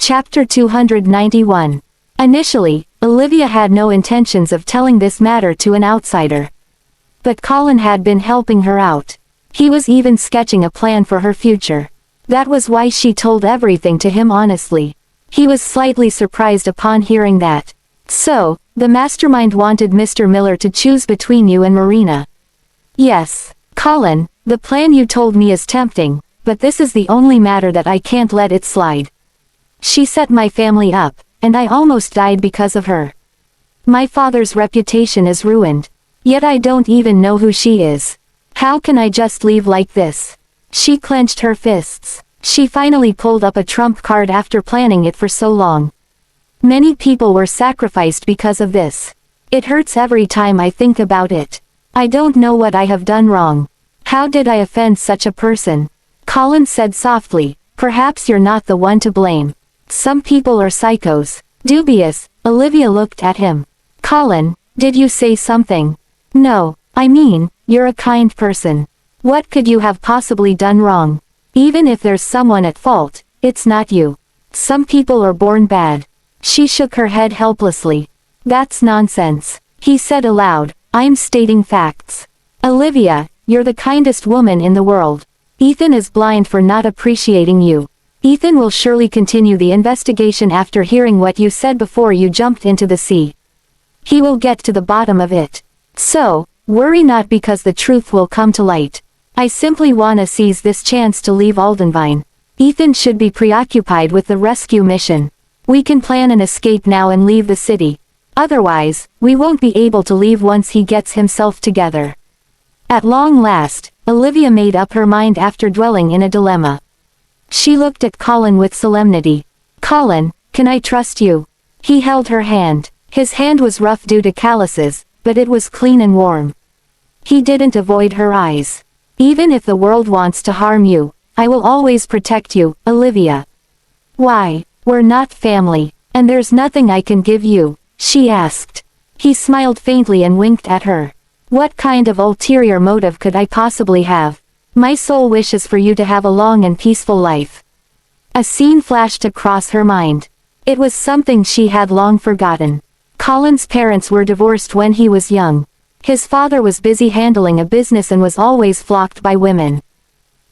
Chapter 291. Initially, Olivia had no intentions of telling this matter to an outsider. But Colin had been helping her out. He was even sketching a plan for her future. That was why she told everything to him honestly. He was slightly surprised upon hearing that. So, the mastermind wanted Mr. Miller to choose between you and Marina. Yes, Colin, the plan you told me is tempting, but this is the only matter that I can't let it slide. She set my family up, and I almost died because of her. My father's reputation is ruined. Yet I don't even know who she is. How can I just leave like this? She clenched her fists. She finally pulled up a trump card after planning it for so long. Many people were sacrificed because of this. It hurts every time I think about it. I don't know what I have done wrong. How did I offend such a person? Colin said softly, perhaps you're not the one to blame. Some people are psychos. Dubious, Olivia looked at him. Colin, did you say something? No, I mean, you're a kind person. What could you have possibly done wrong? Even if there's someone at fault, it's not you. Some people are born bad. She shook her head helplessly. That's nonsense, he said aloud. I'm stating facts. Olivia, you're the kindest woman in the world. Ethan is blind for not appreciating you. Ethan will surely continue the investigation after hearing what you said before you jumped into the sea. He will get to the bottom of it. So, worry not because the truth will come to light. I simply wanna seize this chance to leave Aldenvine. Ethan should be preoccupied with the rescue mission. We can plan an escape now and leave the city. Otherwise, we won't be able to leave once he gets himself together. At long last, Olivia made up her mind after dwelling in a dilemma. She looked at Colin with solemnity. Colin, can I trust you? He held her hand. His hand was rough due to calluses, but it was clean and warm. He didn't avoid her eyes. Even if the world wants to harm you, I will always protect you, Olivia. Why, we're not family, and there's nothing I can give you, she asked. He smiled faintly and winked at her. What kind of ulterior motive could I possibly have? My sole wish is for you to have a long and peaceful life. A scene flashed across her mind. It was something she had long forgotten. Colin's parents were divorced when he was young. His father was busy handling a business and was always flocked by women.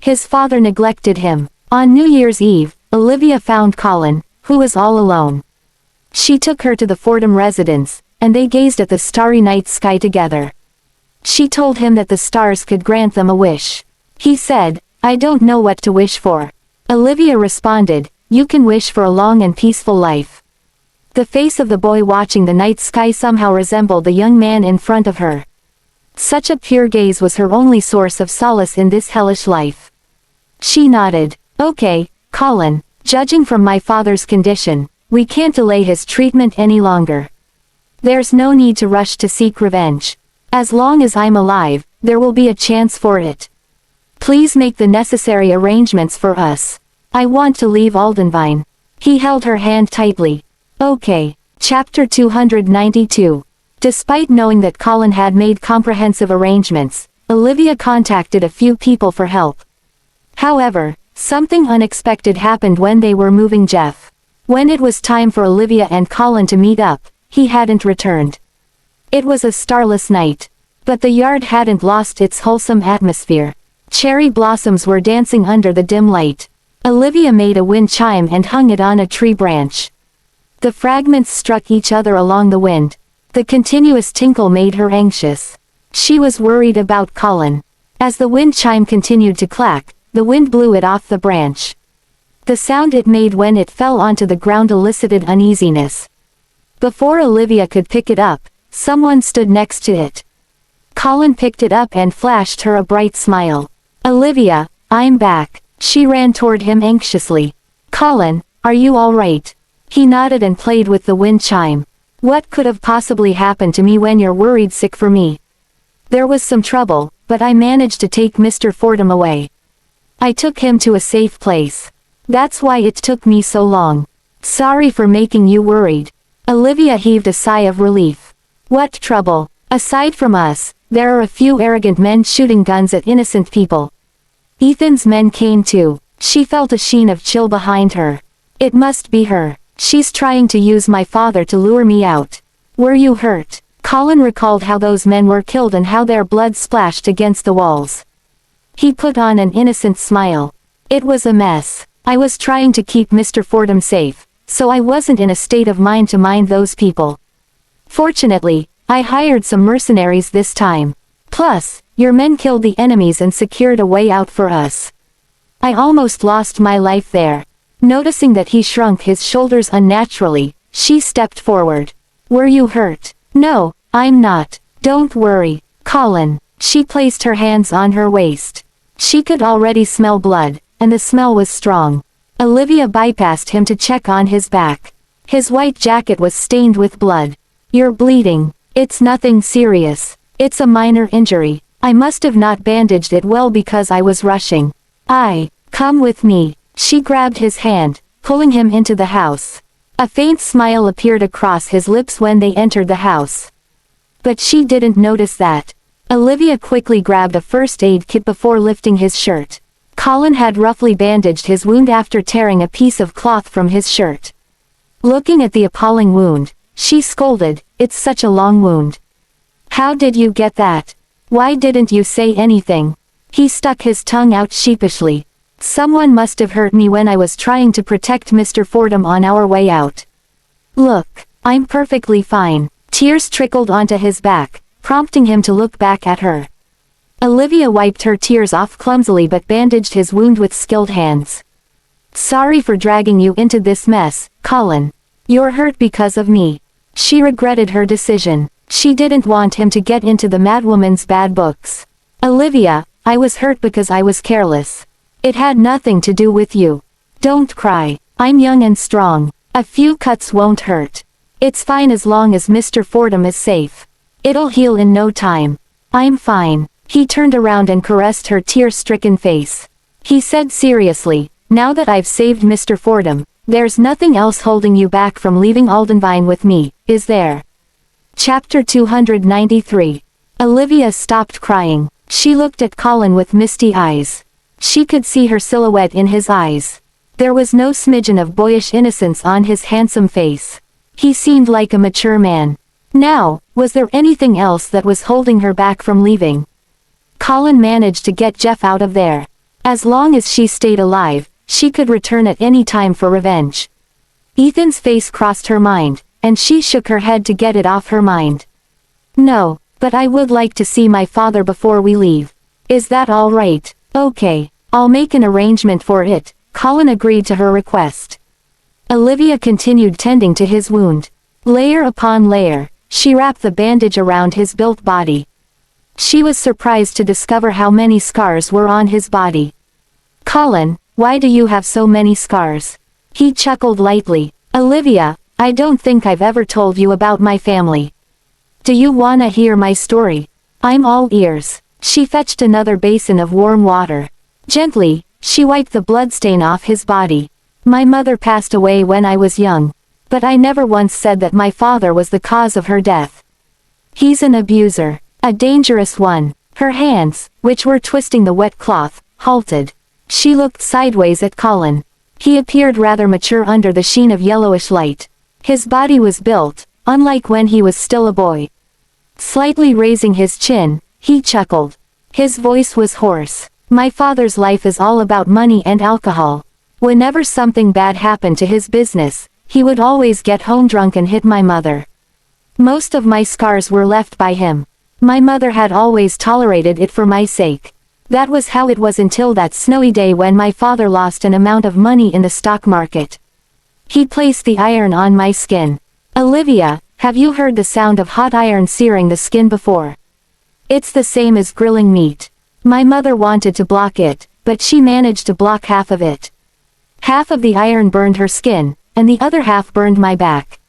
His father neglected him. On New Year's Eve, Olivia found Colin, who was all alone. She took her to the Fordham residence, and they gazed at the starry night sky together. She told him that the stars could grant them a wish. He said, I don't know what to wish for. Olivia responded, you can wish for a long and peaceful life. The face of the boy watching the night sky somehow resembled the young man in front of her. Such a pure gaze was her only source of solace in this hellish life. She nodded. Okay, Colin, judging from my father's condition, we can't delay his treatment any longer. There's no need to rush to seek revenge. As long as I'm alive, there will be a chance for it. Please make the necessary arrangements for us. I want to leave Aldenvine. He held her hand tightly. Okay. Chapter 292. Despite knowing that Colin had made comprehensive arrangements, Olivia contacted a few people for help. However, something unexpected happened when they were moving Jeff. When it was time for Olivia and Colin to meet up, he hadn't returned. It was a starless night. But the yard hadn't lost its wholesome atmosphere. Cherry blossoms were dancing under the dim light. Olivia made a wind chime and hung it on a tree branch. The fragments struck each other along the wind. The continuous tinkle made her anxious. She was worried about Colin. As the wind chime continued to clack, the wind blew it off the branch. The sound it made when it fell onto the ground elicited uneasiness. Before Olivia could pick it up, someone stood next to it. Colin picked it up and flashed her a bright smile. Olivia, I'm back. She ran toward him anxiously. Colin, are you all right? He nodded and played with the wind chime. What could have possibly happened to me when you're worried sick for me? There was some trouble, but I managed to take Mr. Fordham away. I took him to a safe place. That's why it took me so long. Sorry for making you worried. Olivia heaved a sigh of relief. What trouble? Aside from us, there are a few arrogant men shooting guns at innocent people. Ethan's men came too. She felt a sheen of chill behind her. It must be her. She's trying to use my father to lure me out. Were you hurt? Colin recalled how those men were killed and how their blood splashed against the walls. He put on an innocent smile. It was a mess. I was trying to keep Mr. Fordham safe, so I wasn't in a state of mind to mind those people. Fortunately, I hired some mercenaries this time. Plus, your men killed the enemies and secured a way out for us. I almost lost my life there. Noticing that he shrunk his shoulders unnaturally, she stepped forward. Were you hurt? No, I'm not. Don't worry, Colin. She placed her hands on her waist. She could already smell blood, and the smell was strong. Olivia bypassed him to check on his back. His white jacket was stained with blood. You're bleeding. It's nothing serious. It's a minor injury. I must have not bandaged it well because I was rushing. Come with me. She grabbed his hand, pulling him into the house. A faint smile appeared across his lips when they entered the house. But she didn't notice that. Olivia quickly grabbed a first aid kit before lifting his shirt. Colin had roughly bandaged his wound after tearing a piece of cloth from his shirt. Looking at the appalling wound, she scolded, "It's such a long wound. How did you get that? Why didn't you say anything?" He stuck his tongue out sheepishly. "Someone must have hurt me when I was trying to protect Mr. Fordham on our way out. Look, I'm perfectly fine." Tears trickled onto his back, prompting him to look back at her. Olivia wiped her tears off clumsily but bandaged his wound with skilled hands. "Sorry for dragging you into this mess, Colin. You're hurt because of me." She regretted her decision. She didn't want him to get into the madwoman's bad books. "Olivia, I was hurt because I was careless. It had nothing to do with you. Don't cry. I'm young and strong. A few cuts won't hurt. It's fine as long as Mr. Fordham is safe. It'll heal in no time. I'm fine." He turned around and caressed her tear-stricken face. He said seriously, "Now that I've saved Mr. Fordham, there's nothing else holding you back from leaving Aldenvine with me, is there?" Chapter 293. Olivia stopped crying. She looked at Colin with misty eyes. She could see her silhouette in his eyes. There was no smidgen of boyish innocence on his handsome face. He seemed like a mature man. Now, was there anything else that was holding her back from leaving? Colin managed to get Jeff out of there. As long as she stayed alive, she could return at any time for revenge. Ethan's face crossed her mind, and she shook her head to get it off her mind. "No, but I would like to see my father before we leave. Is that all right?" "Okay, I'll make an arrangement for it," Colin agreed to her request. Olivia continued tending to his wound. Layer upon layer, she wrapped the bandage around his built body. She was surprised to discover how many scars were on his body. "Colin, why do you have so many scars?" He chuckled lightly. "Olivia, I don't think I've ever told you about my family. Do you wanna hear my story? I'm all ears." She fetched another basin of warm water. Gently, she wiped the bloodstain off his body. "My mother passed away when I was young. But I never once said that my father was the cause of her death. He's an abuser. A dangerous one." Her hands, which were twisting the wet cloth, halted. She looked sideways at Colin. He appeared rather mature under the sheen of yellowish light. His body was built, unlike when he was still a boy. Slightly raising his chin, he chuckled. His voice was hoarse. "My father's life is all about money and alcohol. Whenever something bad happened to his business, he would always get home drunk and hit my mother. Most of my scars were left by him. My mother had always tolerated it for my sake. That was how it was until that snowy day when my father lost an amount of money in the stock market. He placed the iron on my skin. Olivia, have you heard the sound of hot iron searing the skin before? It's the same as grilling meat. My mother wanted to block it, but she managed to block half of it. Half of the iron burned her skin, and the other half burned my back.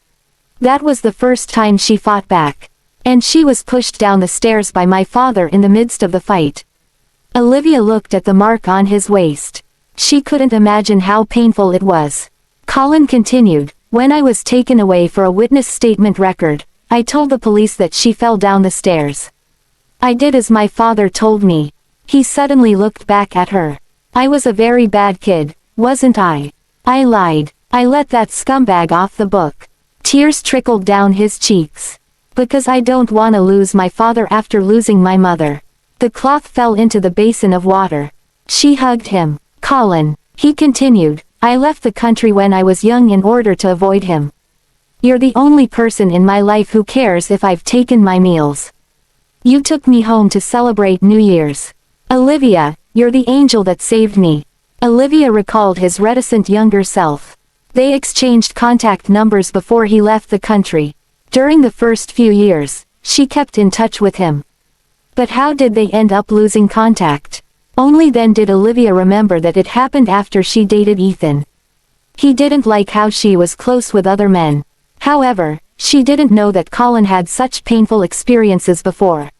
That was the first time she fought back. And she was pushed down the stairs by my father in the midst of the fight." Olivia looked at the mark on his waist. She couldn't imagine how painful it was. Colin continued, "When I was taken away for a witness statement record, I told the police that she fell down the stairs. I did as my father told me." He suddenly looked back at her. "I was a very bad kid, wasn't I? I lied. I let that scumbag off the book. Tears trickled down his cheeks. Because I don't want to lose my father after losing my mother. The cloth fell into the basin of water. She hugged him. Colin, he continued, I left the country when I was young in order to avoid him. You're the only person in my life who cares if I've taken my meals. You took me home to celebrate New Year's. Olivia, you're the angel that saved me. Olivia recalled his reticent younger self. They exchanged contact numbers before he left the country. During the first few years, she kept in touch with him. But how did they end up losing contact? Only then did Olivia remember that it happened after she dated Ethan. He didn't like how she was close with other men. However, she didn't know that Colin had such painful experiences before.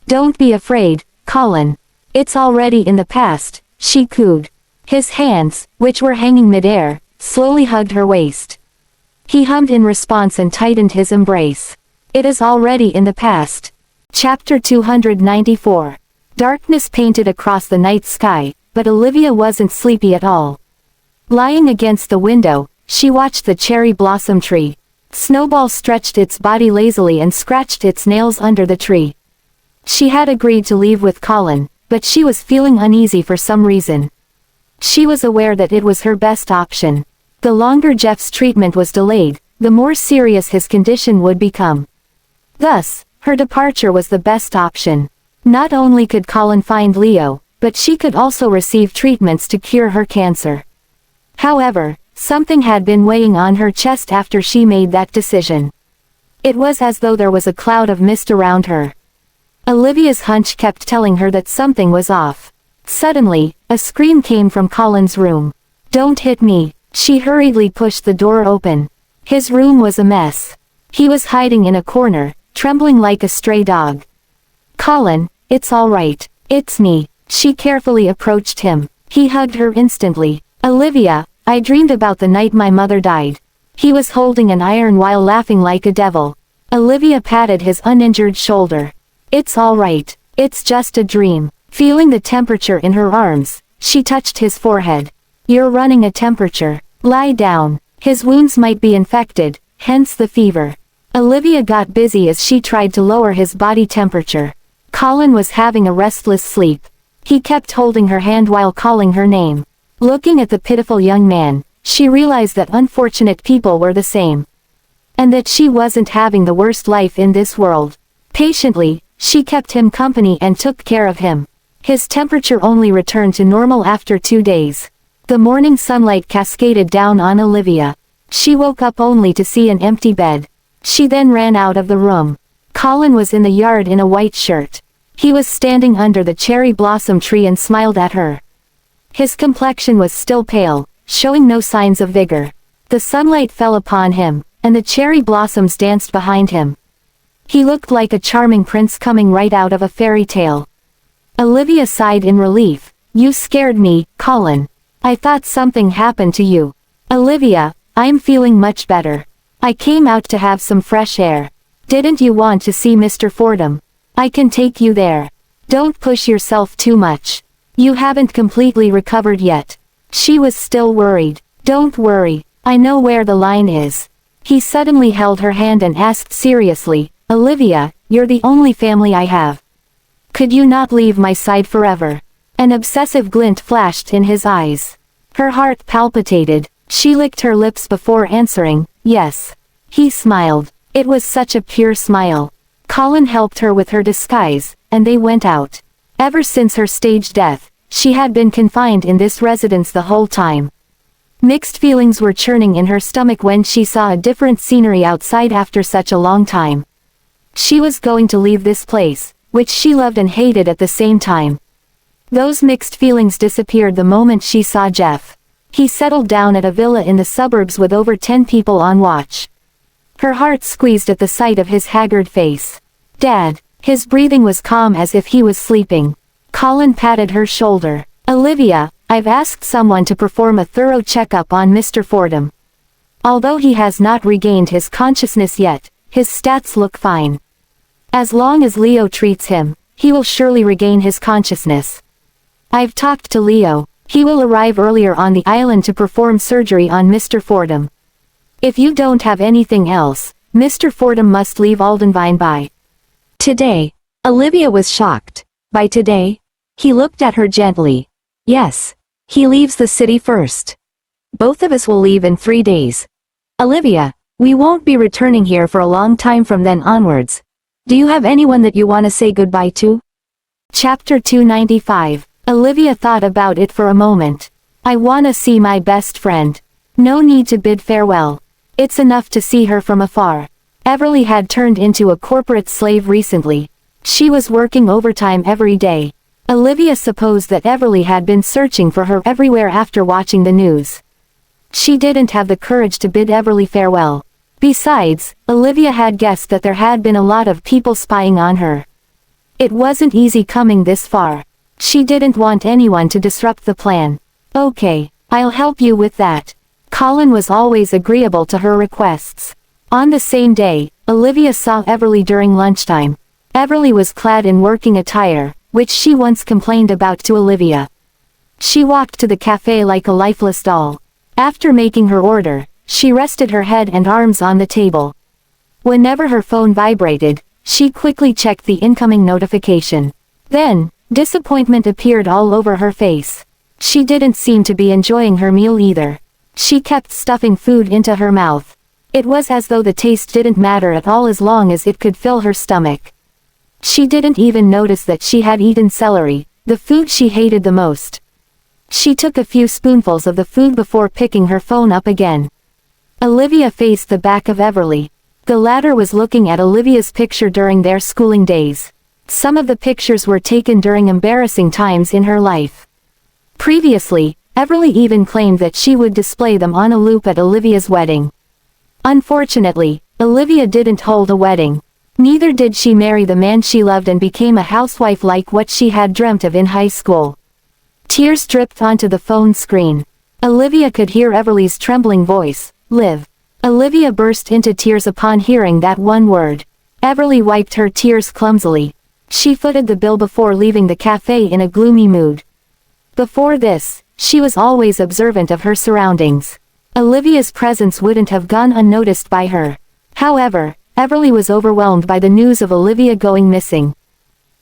Don't be afraid, Colin. It's already in the past, she cooed. His hands, which were hanging midair, slowly hugged her waist. He hummed in response and tightened his embrace. It is already in the past. Chapter 294. Darkness painted across the night sky, but Olivia wasn't sleepy at all. Lying against the window, she watched the cherry blossom tree. Snowball stretched its body lazily and scratched its nails under the tree. She had agreed to leave with Colin, but she was feeling uneasy for some reason. She was aware that it was her best option. The longer Jeff's treatment was delayed, the more serious his condition would become. Thus, her departure was the best option. Not only could Colin find Leo, but she could also receive treatments to cure her cancer. However, something had been weighing on her chest after she made that decision. It was as though there was a cloud of mist around her. Olivia's hunch kept telling her that something was off. Suddenly, a scream came from Colin's room. Don't hit me. She hurriedly pushed the door open. His room was a mess. He was hiding in a corner, trembling like a stray dog. Colin, it's all right. It's me. She carefully approached him. He hugged her instantly. Olivia, I dreamed about the night my mother died. He was holding an iron while laughing like a devil. Olivia patted his uninjured shoulder. It's all right. It's just a dream. Feeling the temperature in her arms, she touched his forehead. You're running a temperature. Lie down. His wounds might be infected, hence the fever. Olivia got busy as she tried to lower his body temperature. Colin was having a restless sleep. He kept holding her hand while calling her name. Looking at the pitiful young man, she realized that unfortunate people were the same. And that she wasn't having the worst life in this world. Patiently, she kept him company and took care of him. His temperature only returned to normal after 2 days. The morning sunlight cascaded down on Olivia. She woke up only to see an empty bed. She then ran out of the room. Colin was in the yard in a white shirt. He was standing under the cherry blossom tree and smiled at her. His complexion was still pale, showing no signs of vigor. The sunlight fell upon him, and the cherry blossoms danced behind him. He looked like a charming prince coming right out of a fairy tale. Olivia sighed in relief. You scared me, Colin. I thought something happened to you. Olivia, I'm feeling much better. I came out to have some fresh air. Didn't you want to see Mr. Fordham? I can take you there. Don't push yourself too much. You haven't completely recovered yet. She was still worried. Don't worry, I know where the line is. He suddenly held her hand and asked seriously, Olivia, you're the only family I have. Could you not leave my side forever? An obsessive glint flashed in his eyes. Her heart palpitated. She licked her lips before answering, yes. He smiled. It was such a pure smile. Colin helped her with her disguise, and they went out. Ever since her staged death, she had been confined in this residence the whole time. Mixed feelings were churning in her stomach when she saw a different scenery outside after such a long time. She was going to leave this place, which she loved and hated at the same time. Those mixed feelings disappeared the moment she saw Jeff. He settled down at a villa in the suburbs with over 10 people on watch. Her heart squeezed at the sight of his haggard face. Dad. His breathing was calm as if he was sleeping. Colin patted her shoulder. Olivia, I've asked someone to perform a thorough checkup on Mr. Fordham. Although he has not regained his consciousness yet, his stats look fine. As long as Leo treats him, he will surely regain his consciousness. I've talked to Leo. He will arrive earlier on the island to perform surgery on Mr. Fordham. If you don't have anything else, Mr. Fordham must leave Aldenvine by today." Olivia was shocked. By today? He looked at her gently. Yes. He leaves the city first. Both of us will leave in 3 days. Olivia, we won't be returning here for a long time from then onwards. Do you have anyone that you want to say goodbye to? Chapter 295. Olivia thought about it for a moment. I wanna see my best friend. No need to bid farewell. It's enough to see her from afar. Everly had turned into a corporate slave recently. She was working overtime every day. Olivia supposed that Everly had been searching for her everywhere after watching the news. She didn't have the courage to bid Everly farewell. Besides, Olivia had guessed that there had been a lot of people spying on her. It wasn't easy coming this far. She didn't want anyone to disrupt the plan. Okay, I'll help you with that. Colin was always agreeable to her requests. On the same day, Olivia saw Everly during lunchtime. Everly was clad in working attire, which she once complained about to Olivia. She walked to the cafe like a lifeless doll. After making her order, she rested her head and arms on the table. Whenever her phone vibrated, she quickly checked the incoming notification. Then, disappointment appeared all over her face. She didn't seem to be enjoying her meal either. She kept stuffing food into her mouth. It was as though the taste didn't matter at all as long as it could fill her stomach. She didn't even notice that she had eaten celery, the food she hated the most. She took a few spoonfuls of the food before picking her phone up again. Olivia faced the back of Everly. The latter was looking at Olivia's picture during their schooling days. Some of the pictures were taken during embarrassing times in her life. Previously, Everly even claimed that she would display them on a loop at Olivia's wedding. Unfortunately, Olivia didn't hold a wedding. Neither did she marry the man she loved and became a housewife like what she had dreamt of in high school. Tears dripped onto the phone screen. Olivia could hear Everly's trembling voice, "Liv." Olivia burst into tears upon hearing that one word. Everly wiped her tears clumsily. She footed the bill before leaving the cafe in a gloomy mood. Before this, she was always observant of her surroundings. Olivia's presence wouldn't have gone unnoticed by her. However, Everly was overwhelmed by the news of Olivia going missing.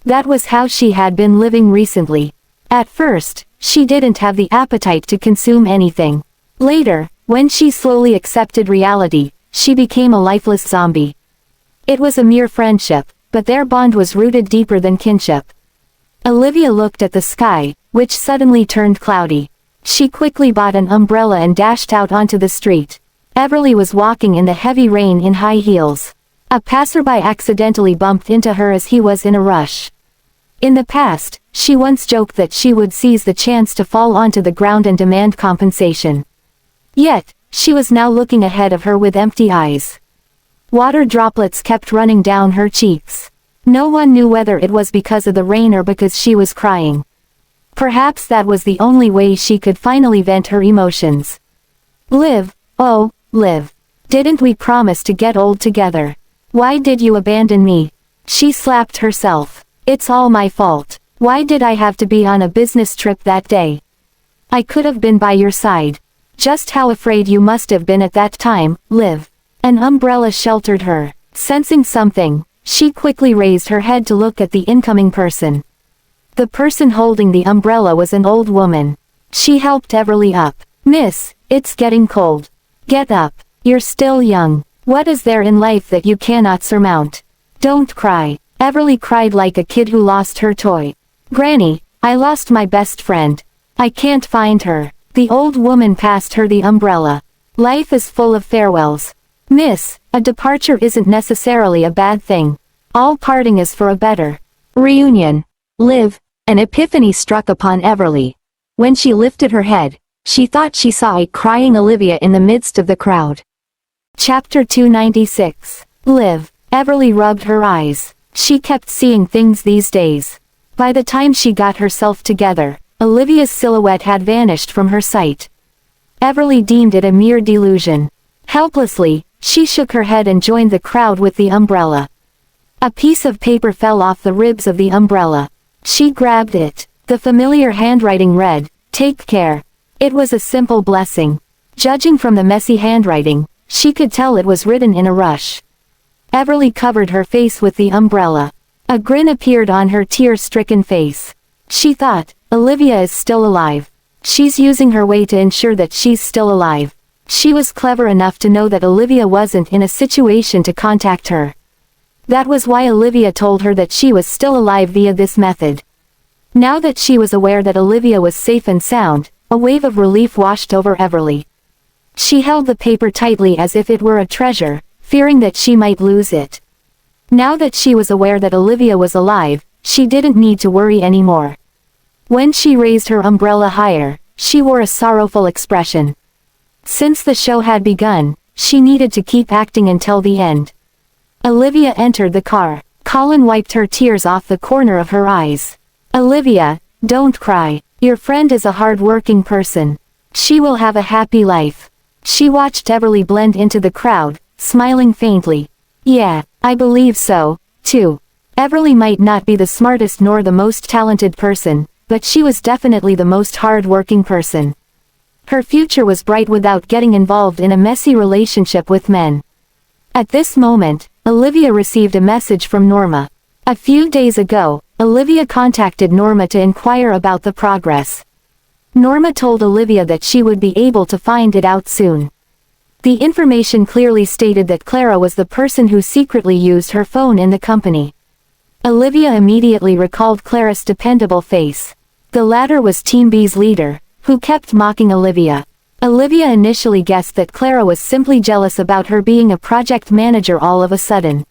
That was how she had been living recently. At first, she didn't have the appetite to consume anything. Later, when she slowly accepted reality, she became a lifeless zombie. It was a mere friendship, but their bond was rooted deeper than kinship. Olivia looked at the sky, which suddenly turned cloudy. She quickly bought an umbrella and dashed out onto the street. Everly was walking in the heavy rain in high heels. A passerby accidentally bumped into her as he was in a rush. In the past, she once joked that she would seize the chance to fall onto the ground and demand compensation. Yet, she was now looking ahead of her with empty eyes. Water droplets kept running down her cheeks. No one knew whether it was because of the rain or because she was crying. Perhaps that was the only way she could finally vent her emotions. "Liv, oh, Liv. Didn't we promise to get old together? Why did you abandon me?" She slapped herself. "It's all my fault. Why did I have to be on a business trip that day? I could have been by your side. Just how afraid you must have been at that time, Liv." An umbrella sheltered her. Sensing something, she quickly raised her head to look at the incoming person. The person holding the umbrella was an old woman. She helped Everly up. "Miss, it's getting cold. Get up. You're still young. What is there in life that you cannot surmount? Don't cry." Everly cried like a kid who lost her toy. "Granny, I lost my best friend. I can't find her." The old woman passed her the umbrella. "Life is full of farewells. Miss, a departure isn't necessarily a bad thing. All parting is for a better reunion." Liv. An epiphany struck upon Everly. When she lifted her head, she thought she saw a crying Olivia in the midst of the crowd. Chapter 296. Liv. Everly rubbed her eyes. She kept seeing things these days. By the time she got herself together, Olivia's silhouette had vanished from her sight. Everly deemed it a mere delusion. Helplessly, she shook her head and joined the crowd with the umbrella. A piece of paper fell off the ribs of the umbrella. She grabbed it. The familiar handwriting read, Take care. It was a simple blessing. Judging from the messy handwriting, she could tell it was written in a rush. Everly covered her face with the umbrella. A grin appeared on her tear-stricken face. She thought, Olivia is still alive. She's using her way to ensure that she's still alive. She was clever enough to know that Olivia wasn't in a situation to contact her. That was why Olivia told her that she was still alive via this method. Now that she was aware that Olivia was safe and sound, a wave of relief washed over Everly. She held the paper tightly as if it were a treasure, fearing that she might lose it. Now that she was aware that Olivia was alive, she didn't need to worry anymore. When she raised her umbrella higher, she wore a sorrowful expression. Since the show had begun, she needed to keep acting until the end. Olivia entered the car. Colin wiped her tears off the corner of her eyes. Olivia, don't cry. Your friend is a hard-working person. She will have a happy life. She watched Everly blend into the crowd, smiling faintly. Yeah, I believe so, too. Everly might not be the smartest nor the most talented person, but she was definitely the most hard-working person. Her future was bright without getting involved in a messy relationship with men. At this moment, Olivia received a message from Norma. A few days ago, Olivia contacted Norma to inquire about the progress. Norma told Olivia that she would be able to find it out soon. The information clearly stated that Clara was the person who secretly used her phone in the company. Olivia immediately recalled Clara's dependable face. The latter was Team B's leader, who kept mocking Olivia. Olivia initially guessed that Clara was simply jealous about her being a project manager all of a sudden.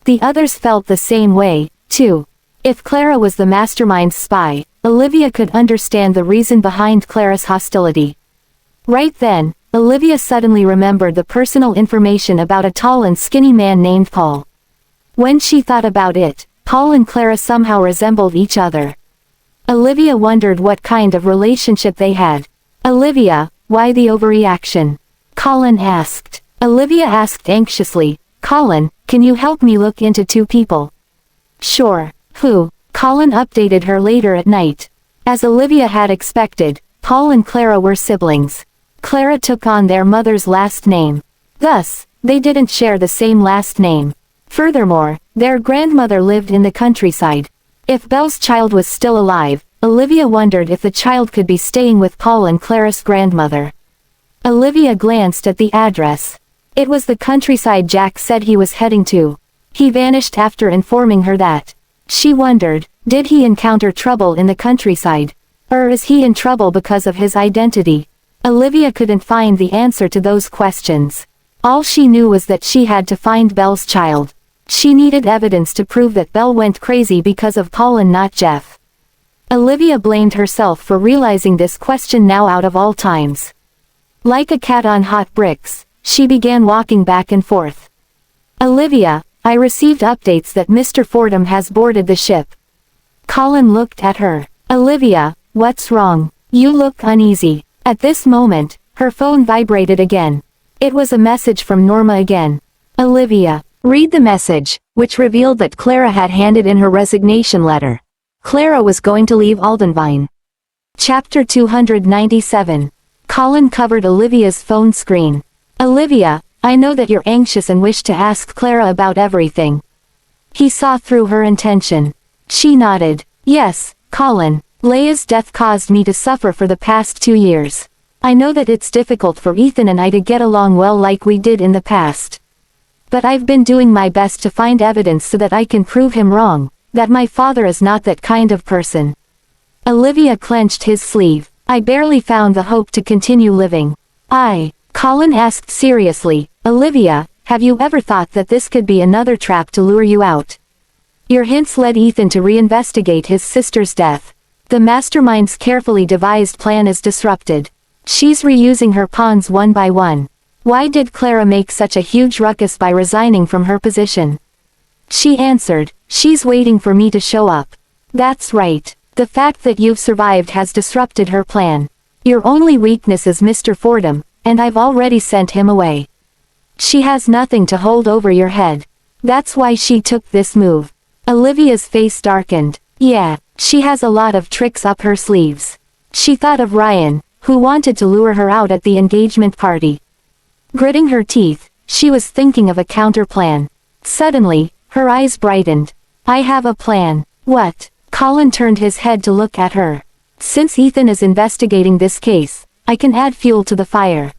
The others felt the same way, too. If Clara was the mastermind's spy, Olivia could understand the reason behind Clara's hostility. Right then, Olivia suddenly remembered the personal information about a tall and skinny man named Paul. When she thought about it, Paul and Clara somehow resembled each other. Olivia wondered what kind of relationship they had. Olivia, why the overreaction? Colin asked. Olivia asked anxiously, Colin, can you help me look into two people? Sure. Who? Colin updated her later at night. As Olivia had expected, Paul and Clara were siblings. Clara took on their mother's last name. Thus, they didn't share the same last name. Furthermore, their grandmother lived in the countryside. If Belle's child was still alive, Olivia wondered if the child could be staying with Paul and Clara's grandmother. Olivia glanced at the address. It was the countryside Jack said he was heading to. He vanished after informing her that. She wondered, did he encounter trouble in the countryside? Or is he in trouble because of his identity? Olivia couldn't find the answer to those questions. All she knew was that she had to find Belle's child. She needed evidence to prove that Belle went crazy because of Paul and not Jeff. Olivia blamed herself for realizing this question now out of all times. Like a cat on hot bricks, she began walking back and forth. Olivia, I received updates that Mr. Fordham has boarded the ship. Colin looked at her. Olivia, what's wrong? You look uneasy. At this moment, her phone vibrated again. It was a message from Norma again. Olivia, read the message, which revealed that Clara had handed in her resignation letter. Clara was going to leave Aldenvine. Chapter 297. Colin covered Olivia's phone screen. Olivia, I know that you're anxious and wish to ask Clara about everything. He saw through her intention. She nodded. Yes, Colin, Leia's death caused me to suffer for the past 2 years. I know that it's difficult for Ethan and I to get along well like we did in the past. But I've been doing my best to find evidence so that I can prove him wrong, that my father is not that kind of person. Olivia clenched his sleeve. I barely found the hope to continue living. Colin asked seriously, Olivia, have you ever thought that this could be another trap to lure you out? Your hints led Ethan to reinvestigate his sister's death. The mastermind's carefully devised plan is disrupted. She's reusing her pawns one by one. Why did Clara make such a huge ruckus by resigning from her position? She answered, she's waiting for me to show up. That's right. The fact that you've survived has disrupted her plan. Your only weakness is Mr. Fordham, and I've already sent him away. She has nothing to hold over your head. That's why she took this move. Olivia's face darkened. Yeah, she has a lot of tricks up her sleeves. She thought of Ryan, who wanted to lure her out at the engagement party. Gritting her teeth, she was thinking of a counter-plan. Suddenly, her eyes brightened. I have a plan. What? Colin turned his head to look at her. Since Ethan is investigating this case, I can add fuel to the fire.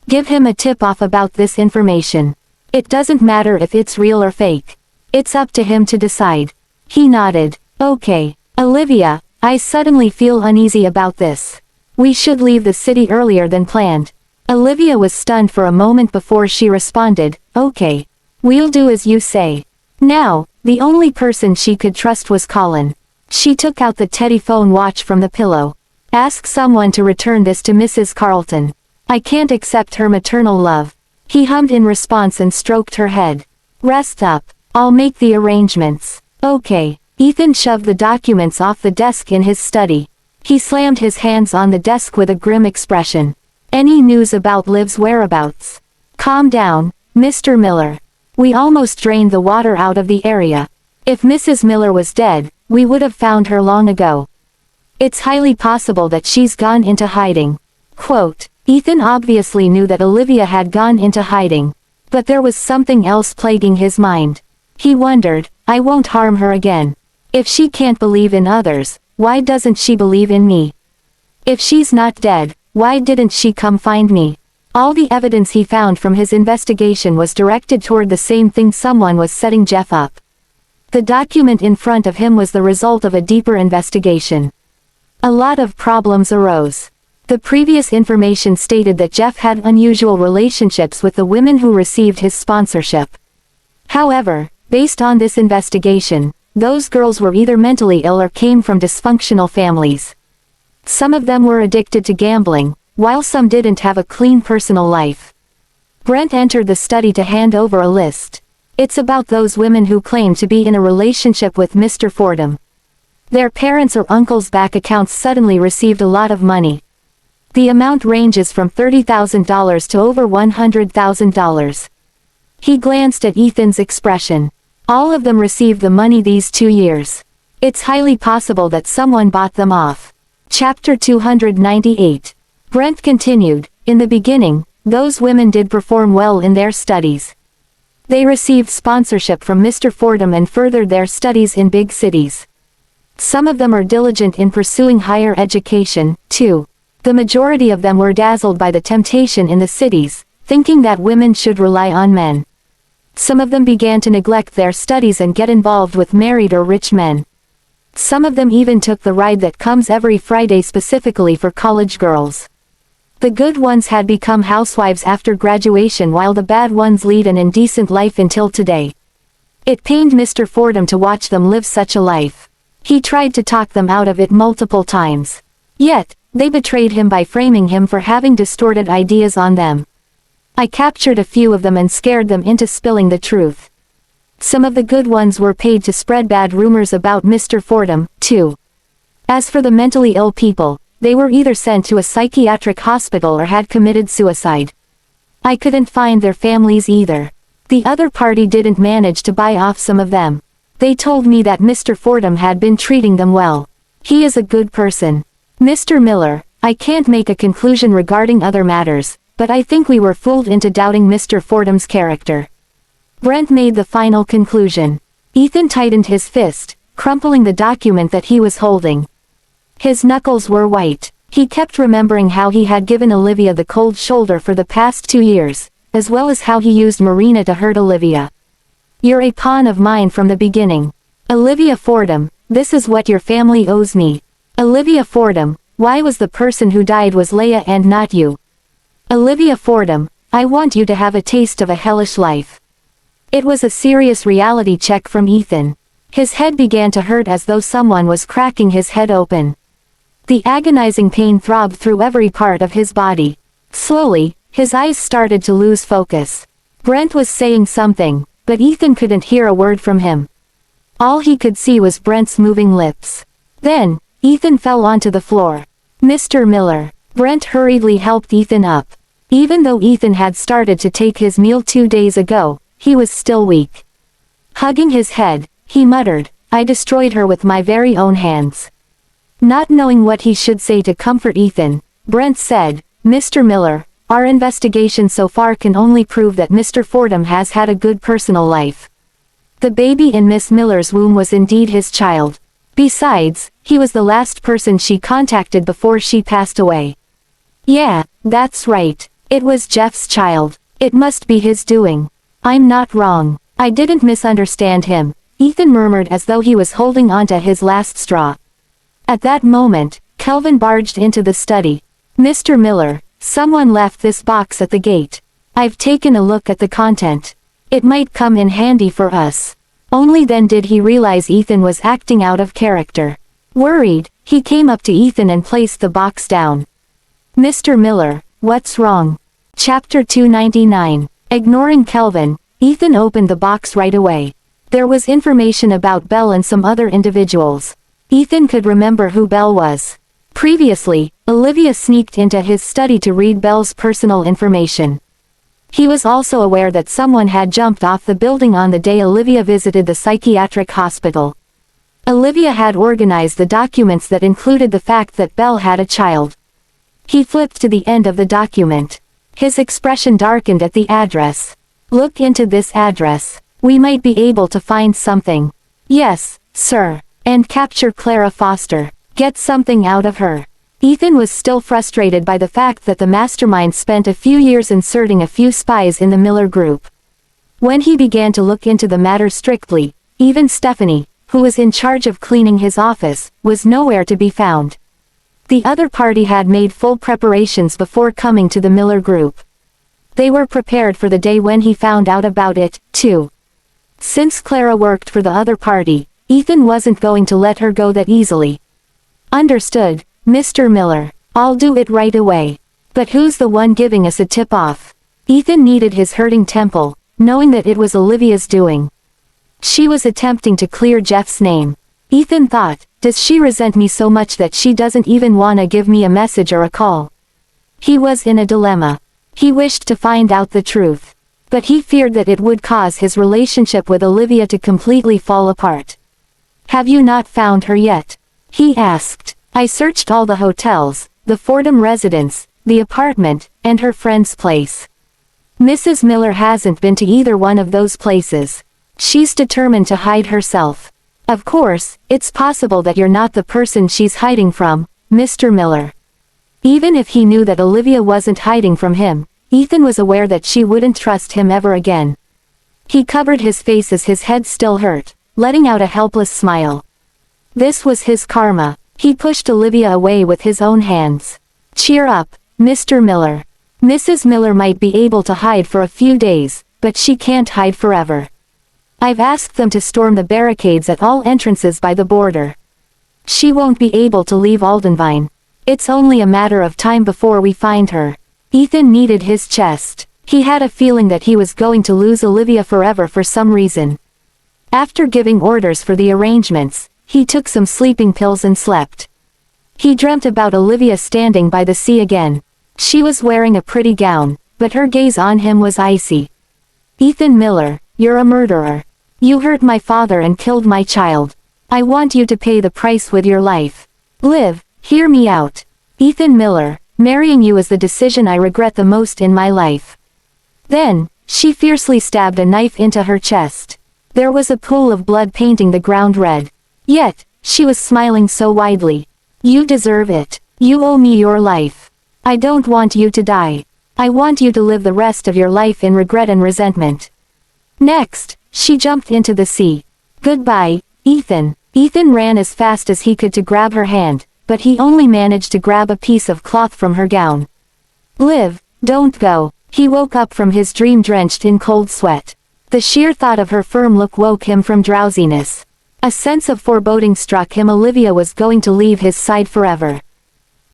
Give him a tip-off about this information. It doesn't matter if it's real or fake. It's up to him to decide. He nodded. Okay. Olivia, I suddenly feel uneasy about this. We should leave the city earlier than planned. Olivia was stunned for a moment before she responded, okay. We'll do as you say. Now, the only person she could trust was Colin. She took out the Teddy phone watch from the pillow. Ask someone to return this to Mrs. Carlton. I can't accept her maternal love. He hummed in response and stroked her head. Rest up. I'll make the arrangements. Okay. Ethan shoved the documents off the desk in his study. He slammed his hands on the desk with a grim expression. Any news about Liv's whereabouts? Calm down, Mr. Miller. We almost drained the water out of the area. If Mrs. Miller was dead, we would have found her long ago. It's highly possible that she's gone into hiding. Quote, Ethan obviously knew that Olivia had gone into hiding. But there was something else plaguing his mind. He wondered, I won't harm her again. If she can't believe in others, why doesn't she believe in me? If she's not dead, why didn't she come find me? All the evidence he found from his investigation was directed toward the same thing: someone was setting Jeff up. The document in front of him was the result of a deeper investigation. A lot of problems arose. The previous information stated that Jeff had unusual relationships with the women who received his sponsorship. However, based on this investigation, those girls were either mentally ill or came from dysfunctional families. Some of them were addicted to gambling, while some didn't have a clean personal life. Brent entered the study to hand over a list. It's about those women who claim to be in a relationship with Mr. Fordham. Their parents' or uncles' bank accounts suddenly received a lot of money. The amount ranges from $30,000 to over $100,000. He glanced at Ethan's expression. All of them received the money these 2 years. It's highly possible that someone bought them off. Chapter 298. Brent continued, in the beginning, those women did perform well in their studies. They received sponsorship from Mr. Fordham and furthered their studies in big cities. Some of them are diligent in pursuing higher education, too. The majority of them were dazzled by the temptation in the cities, thinking that women should rely on men. Some of them began to neglect their studies and get involved with married or rich men. Some of them even took the ride that comes every Friday specifically for college girls. The good ones had become housewives after graduation, while the bad ones lead an indecent life until today. It pained Mr. Fordham to watch them live such a life. He tried to talk them out of it multiple times. Yet, they betrayed him by framing him for having distorted ideas on them. I captured a few of them and scared them into spilling the truth. Some of the good ones were paid to spread bad rumors about Mr. Fordham, too. As for the mentally ill people, they were either sent to a psychiatric hospital or had committed suicide. I couldn't find their families either. The other party didn't manage to buy off some of them. They told me that Mr. Fordham had been treating them well. He is a good person. Mr. Miller, I can't make a conclusion regarding other matters, but I think we were fooled into doubting Mr. Fordham's character. Brent made the final conclusion. Ethan tightened his fist, crumpling the document that he was holding. His knuckles were white. He kept remembering how he had given Olivia the cold shoulder for the past 2 years, as well as how he used Marina to hurt Olivia. You're a pawn of mine from the beginning. Olivia Fordham, this is what your family owes me. Olivia Fordham, why was the person who died was Leia and not you? Olivia Fordham, I want you to have a taste of a hellish life. It was a serious reality check from Ethan. His head began to hurt as though someone was cracking his head open. The agonizing pain throbbed through every part of his body. Slowly, his eyes started to lose focus. Brent was saying something, but Ethan couldn't hear a word from him. All he could see was Brent's moving lips. Then, Ethan fell onto the floor. Mr. Miller. Brent hurriedly helped Ethan up. Even though Ethan had started to take his meal 2 days ago, he was still weak. Hugging his head, he muttered, I destroyed her with my very own hands. Not knowing what he should say to comfort Ethan, Brent said, "Mr. Miller, our investigation so far can only prove that Mr. Fordham has had a good personal life. The baby in Miss Miller's womb was indeed his child. Besides, he was the last person she contacted before she passed away." "Yeah, that's right. It was Jeff's child. It must be his doing. I'm not wrong. I didn't misunderstand him," Ethan murmured as though he was holding onto his last straw. At that moment, Kelvin barged into the study. "Mr. Miller, someone left this box at the gate. I've taken a look at the content. It might come in handy for us." Only then did he realize Ethan was acting out of character. Worried, he came up to Ethan and placed the box down. "Mr. Miller, what's wrong?" Chapter 299. Ignoring Kelvin, Ethan opened the box right away. There was information about Belle and some other individuals. Ethan could remember who Belle was. Previously, Olivia sneaked into his study to read Belle's personal information. He was also aware that someone had jumped off the building on the day Olivia visited the psychiatric hospital. Olivia had organized the documents that included the fact that Belle had a child. He flipped to the end of the document. His expression darkened at the address. "Look into this address. We might be able to find something." "Yes, sir. And capture Clara Foster. Get something out of her." Ethan was still frustrated by the fact that the mastermind spent a few years inserting a few spies in the Miller group. When he began to look into the matter strictly, even Stephanie, who was in charge of cleaning his office, was nowhere to be found. The other party had made full preparations before coming to the Miller group. They were prepared for the day when he found out about it, too. Since Clara worked for the other party, Ethan wasn't going to let her go that easily. "Understood, Mr. Miller. I'll do it right away. But who's the one giving us a tip-off?" Ethan kneaded his hurting temple, knowing that it was Olivia's doing. She was attempting to clear Jeff's name. Ethan thought, does she resent me so much that she doesn't even wanna give me a message or a call? He was in a dilemma. He wished to find out the truth. But he feared that it would cause his relationship with Olivia to completely fall apart. "Have you not found her yet?" he asked. "I searched all the hotels, the Fordham residence, the apartment, and her friend's place. Mrs. Miller hasn't been to either one of those places. She's determined to hide herself. Of course, it's possible that you're not the person she's hiding from, Mr. Miller." Even if he knew that Olivia wasn't hiding from him, Ethan was aware that she wouldn't trust him ever again. He covered his face as his head still hurt, letting out a helpless smile. This was his karma. He pushed Olivia away with his own hands. "Cheer up, Mr. Miller. Mrs. Miller might be able to hide for a few days, but she can't hide forever. I've asked them to storm the barricades at all entrances by the border. She won't be able to leave Aldenvine. It's only a matter of time before we find her." Ethan kneaded his chest. He had a feeling that he was going to lose Olivia forever for some reason. After giving orders for the arrangements, he took some sleeping pills and slept. He dreamt about Olivia standing by the sea again. She was wearing a pretty gown, but her gaze on him was icy. "Ethan Miller, you're a murderer. You hurt my father and killed my child. I want you to pay the price with your life. Liv, hear me out. Ethan Miller, marrying you is the decision I regret the most in my life." Then, she fiercely stabbed a knife into her chest. There was a pool of blood painting the ground red. Yet, she was smiling so widely. "You deserve it. You owe me your life. I don't want you to die. I want you to live the rest of your life in regret and resentment." Next, she jumped into the sea. "Goodbye, Ethan." Ethan ran as fast as he could to grab her hand, but he only managed to grab a piece of cloth from her gown. "Liv, don't go." He woke up from his dream drenched in cold sweat. The sheer thought of her firm look woke him from drowsiness. A sense of foreboding struck him. Olivia was going to leave his side forever.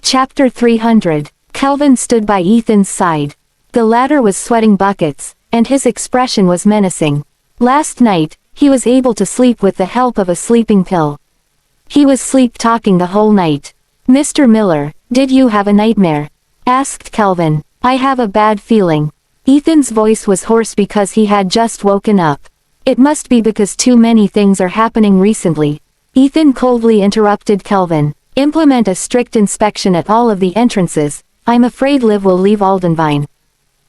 Chapter 300. Kelvin stood by Ethan's side. The latter was sweating buckets, and his expression was menacing. Last night, he was able to sleep with the help of a sleeping pill. He was sleep-talking the whole night. "Mr. Miller, did you have a nightmare?" asked Kelvin. "I have a bad feeling." Ethan's voice was hoarse because he had just woken up. "It must be because too many things are happening recently." Ethan coldly interrupted Kelvin. Implement a strict inspection at all of the entrances. I'm afraid Liv will leave Aldenvine.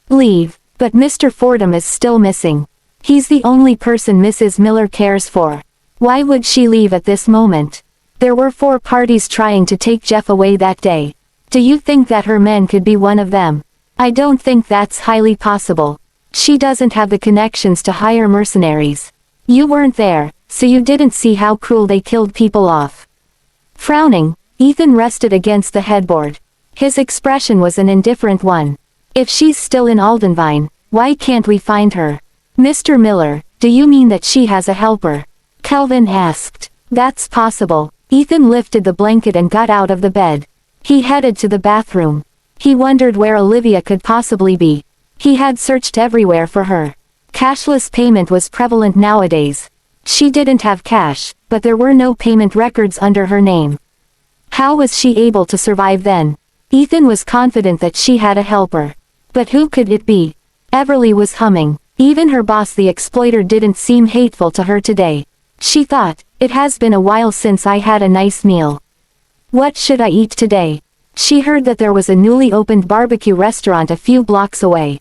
Leave, but Mr. Fordham is still missing. He's the only person Mrs. Miller cares for. Why would she leave at this moment? There were 4 parties trying to take Jeff away that day. Do you think that her men could be one of them? I don't think that's highly possible. She doesn't have the connections to hire mercenaries. You weren't there, so you didn't see how cruel they killed people off. Frowning, Ethan rested against the headboard. His expression was an indifferent one. If she's still in Aldenvine, why can't we find her? Mr. Miller, do you mean that she has a helper? Kelvin asked. That's possible. Ethan lifted the blanket and got out of the bed. He headed to the bathroom. He wondered where Olivia could possibly be. He had searched everywhere for her. Cashless payment was prevalent nowadays. She didn't have cash, but there were no payment records under her name. How was she able to survive then? Ethan was confident that she had a helper. But who could it be? Everly was humming. Even her boss the exploiter didn't seem hateful to her today. She thought, it has been a while since I had a nice meal. What should I eat today? She heard that there was a newly opened barbecue restaurant a few blocks away.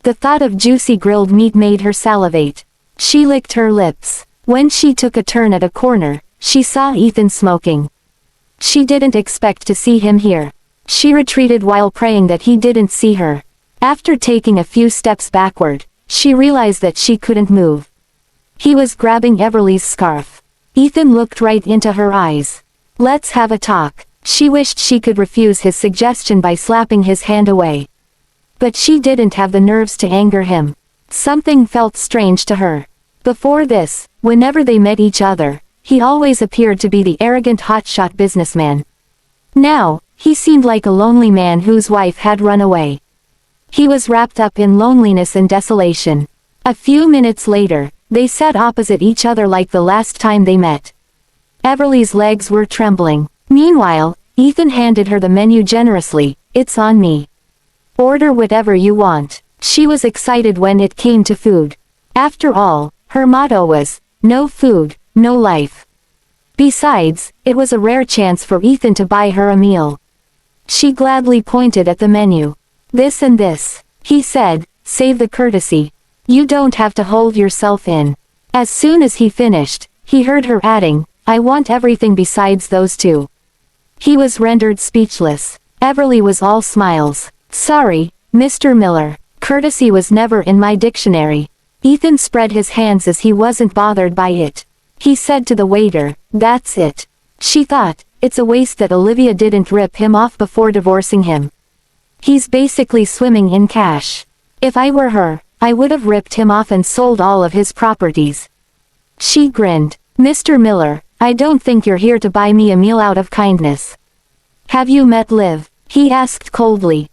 The thought of juicy grilled meat made her salivate. She licked her lips. When she took a turn at a corner, she saw Ethan smoking. She didn't expect to see him here. She retreated while praying that he didn't see her. After taking a few steps backward, she realized that she couldn't move. He was grabbing Everly's scarf. Ethan looked right into her eyes. Let's have a talk. She wished she could refuse his suggestion by slapping his hand away. But she didn't have the nerves to anger him. Something felt strange to her. Before this, whenever they met each other, he always appeared to be the arrogant hotshot businessman. Now, he seemed like a lonely man whose wife had run away. He was wrapped up in loneliness and desolation. A few minutes later, they sat opposite each other like the last time they met. Everly's legs were trembling. Meanwhile, Ethan handed her the menu generously. It's on me. Order whatever you want. She was excited when it came to food. After all, her motto was, no food, no life. Besides, it was a rare chance for Ethan to buy her a meal. She gladly pointed at the menu. This and this, he said, save the courtesy. You don't have to hold yourself in. As soon as he finished, he heard her adding, I want everything besides those 2. He was rendered speechless. Everly was all smiles. Sorry, Mr. Miller. Courtesy was never in my dictionary. Ethan spread his hands as he wasn't bothered by it. He said to the waiter, that's it. She thought, it's a waste that Olivia didn't rip him off before divorcing him. He's basically swimming in cash. If I were her, I would have ripped him off and sold all of his properties. She grinned. Mr. Miller, I don't think you're here to buy me a meal out of kindness. Have you met Liv? He asked coldly.